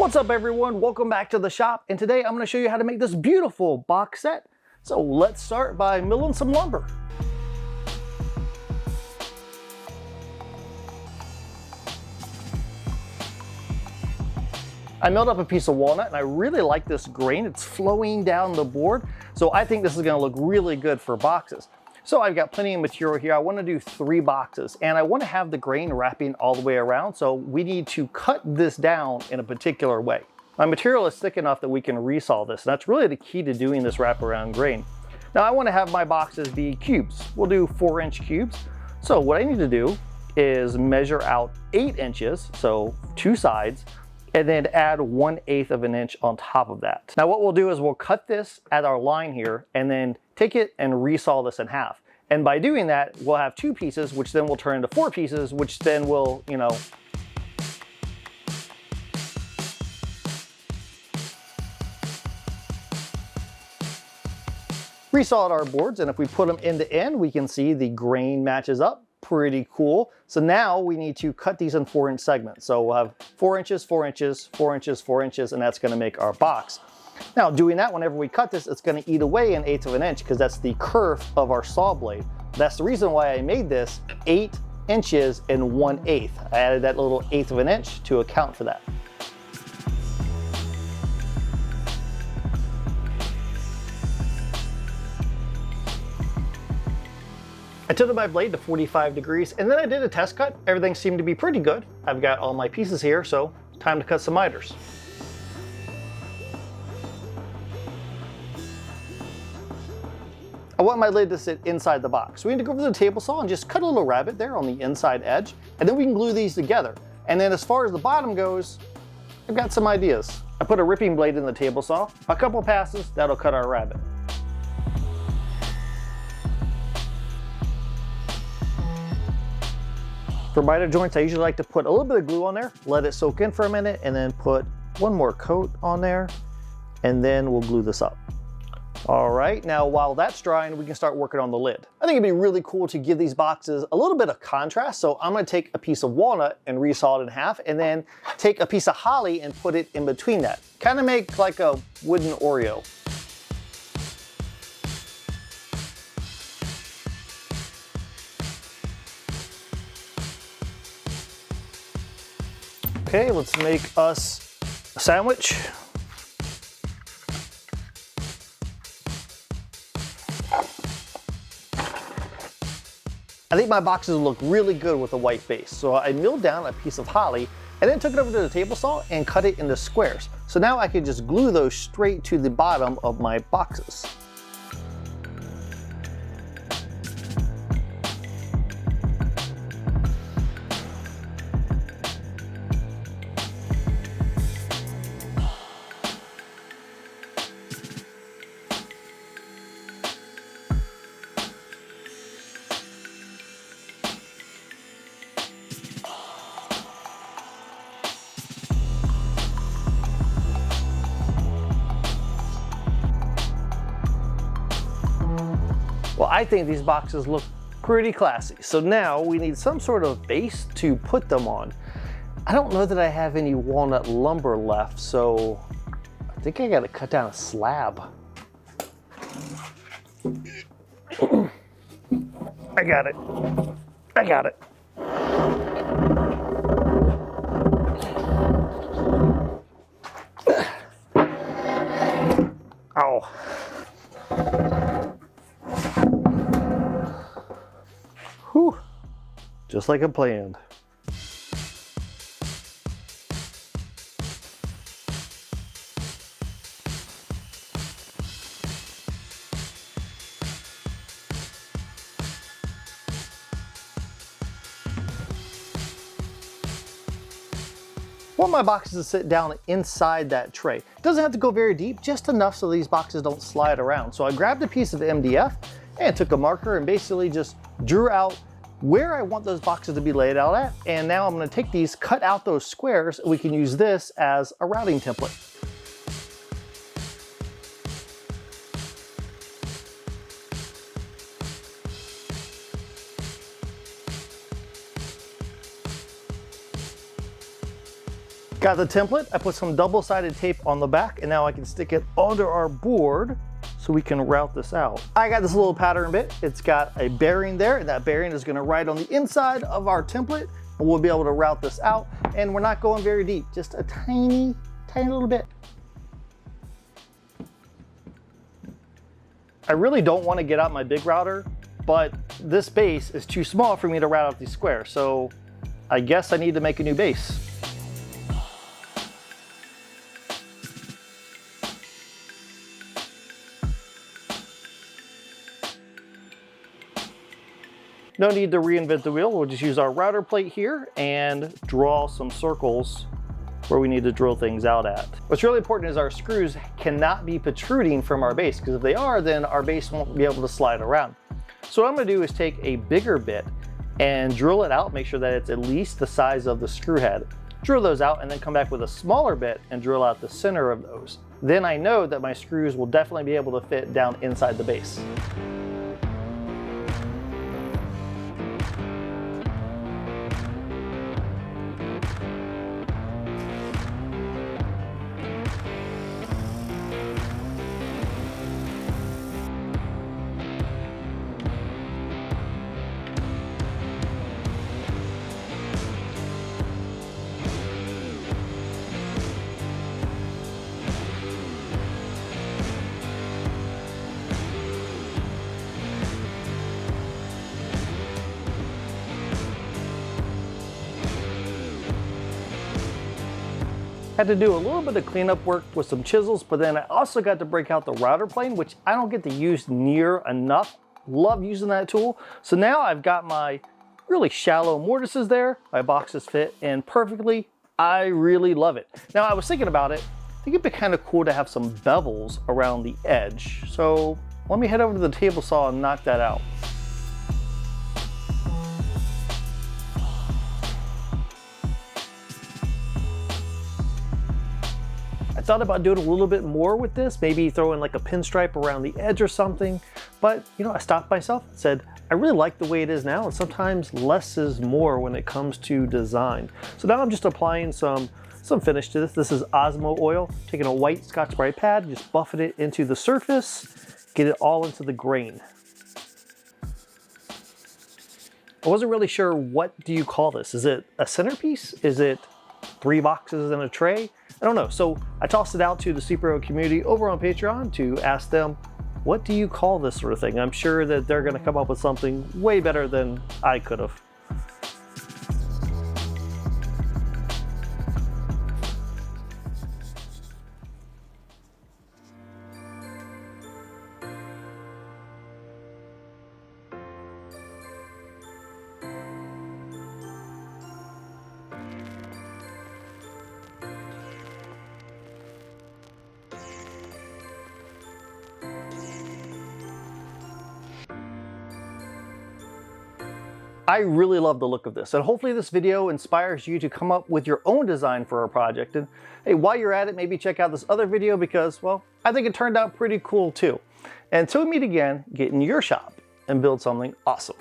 What's up everyone? Welcome back to the shop, and today I'm going to show you how to make this beautiful box set. So let's start by milling some lumber. I milled up a piece of walnut and I really like this grain. It's flowing down the board, so I think this is going to look really good for boxes. So I've got plenty of material here. I want to do 3 boxes and I want to have the grain wrapping all the way around, so we need to cut this down in a particular way. My material is thick enough that we can resaw this, and that's really the key to doing this wraparound grain. Now I want to have my boxes be cubes. We'll do 4-inch cubes. So what I need to do is measure out 8 inches, so 2 sides, and then add 1/8 of an inch on top of that. Now what we'll do is we'll cut this at our line here and then take it and resaw this in half. And by doing that, we'll have 2 pieces, which then will turn into 4 pieces, which then will, resaw our boards, and if we put them end to end, we can see the grain matches up. Pretty cool. So now we need to cut these in 4-inch segments. So we'll have 4 inches, 4 inches, 4 inches, 4 inches, and that's going to make our box. Now doing that, whenever we cut this, it's going to eat away 1/8 of an inch because that's the kerf of our saw blade. That's the reason why I made this 8 inches and 1/8. I added that little 1/8 of an inch to account for that. I tilted my blade to 45 degrees and then I did a test cut. Everything seemed to be pretty good. I've got all my pieces here, so time to cut some miters. I want my lid to sit inside the box. So we need to go over to the table saw and just cut a little rabbet there on the inside edge, and then we can glue these together. And then as far as the bottom goes, I've got some ideas. I put a ripping blade in the table saw, a couple passes, that'll cut our rabbet. For miter joints, I usually like to put a little bit of glue on there, let it soak in for a minute, and then put one more coat on there, and then we'll glue this up. All right, now while that's drying, we can start working on the lid. I think it'd be really cool to give these boxes a little bit of contrast, so I'm gonna take a piece of walnut and resaw it in half, and then take a piece of holly and put it in between that. Kind of make like a wooden Oreo. Okay, let's make us a sandwich. I think my boxes look really good with a white base, so I milled down a piece of holly and then took it over to the table saw and cut it into squares. So now I can just glue those straight to the bottom of my boxes. Well, I think these boxes look pretty classy. So now we need some sort of base to put them on. I don't know that I have any walnut lumber left, so I think I gotta cut down a slab. I got it. I got it. Ow. Whew. Just like I planned. I want my boxes to sit down inside that tray. It doesn't have to go very deep, just enough so these boxes don't slide around. So I grabbed a piece of MDF and took a marker and basically just drew out where I want those boxes to be laid out at. And now I'm going to take these, cut out those squares, and we can use this as a routing template. Got the template, I put some double-sided tape on the back, and now I can stick it onto our board so we can route this out. I got this little pattern bit. It's got a bearing there, and that bearing is gonna ride on the inside of our template, and we'll be able to route this out. And we're not going very deep, just a tiny, tiny little bit. I really don't want to get out my big router, but this base is too small for me to route out these squares, so I guess I need to make a new base. No need to reinvent the wheel. We'll just use our router plate here and draw some circles where we need to drill things out at. What's really important is our screws cannot be protruding from our base, because if they are, then our base won't be able to slide around. So what I'm gonna do is take a bigger bit and drill it out, make sure that it's at least the size of the screw head. Drill those out and then come back with a smaller bit and drill out the center of those. Then I know that my screws will definitely be able to fit down inside the base. Had to do a little bit of cleanup work with some chisels, but then I also got to break out the router plane, which I don't get to use near enough. Love using that tool. So now I've got my really shallow mortises there. My boxes fit in perfectly. I really love it. Now I was thinking about it. I think it'd be kind of cool to have some bevels around the edge. So let me head over to the table saw and knock that out. I thought about doing a little bit more with this, maybe throwing like a pinstripe around the edge or something, but you know, I stopped myself and said, I really like the way it is now, and sometimes less is more when it comes to design. So now I'm just applying some finish to this. This is Osmo oil, taking a white Scotch-Brite pad, just buffing it into the surface, get it all into the grain. I wasn't really sure, what do you call this? Is it a centerpiece? Is it 3 boxes in a tray? I don't know. So I tossed it out to the superhero community over on Patreon to ask them, what do you call this sort of thing? I'm sure that they're going to come up with something way better than I could have. I really love the look of this, and hopefully this video inspires you to come up with your own design for a project. And hey, while you're at it, maybe check out this other video because, well, I think it turned out pretty cool too. And until we meet again, get in your shop and build something awesome.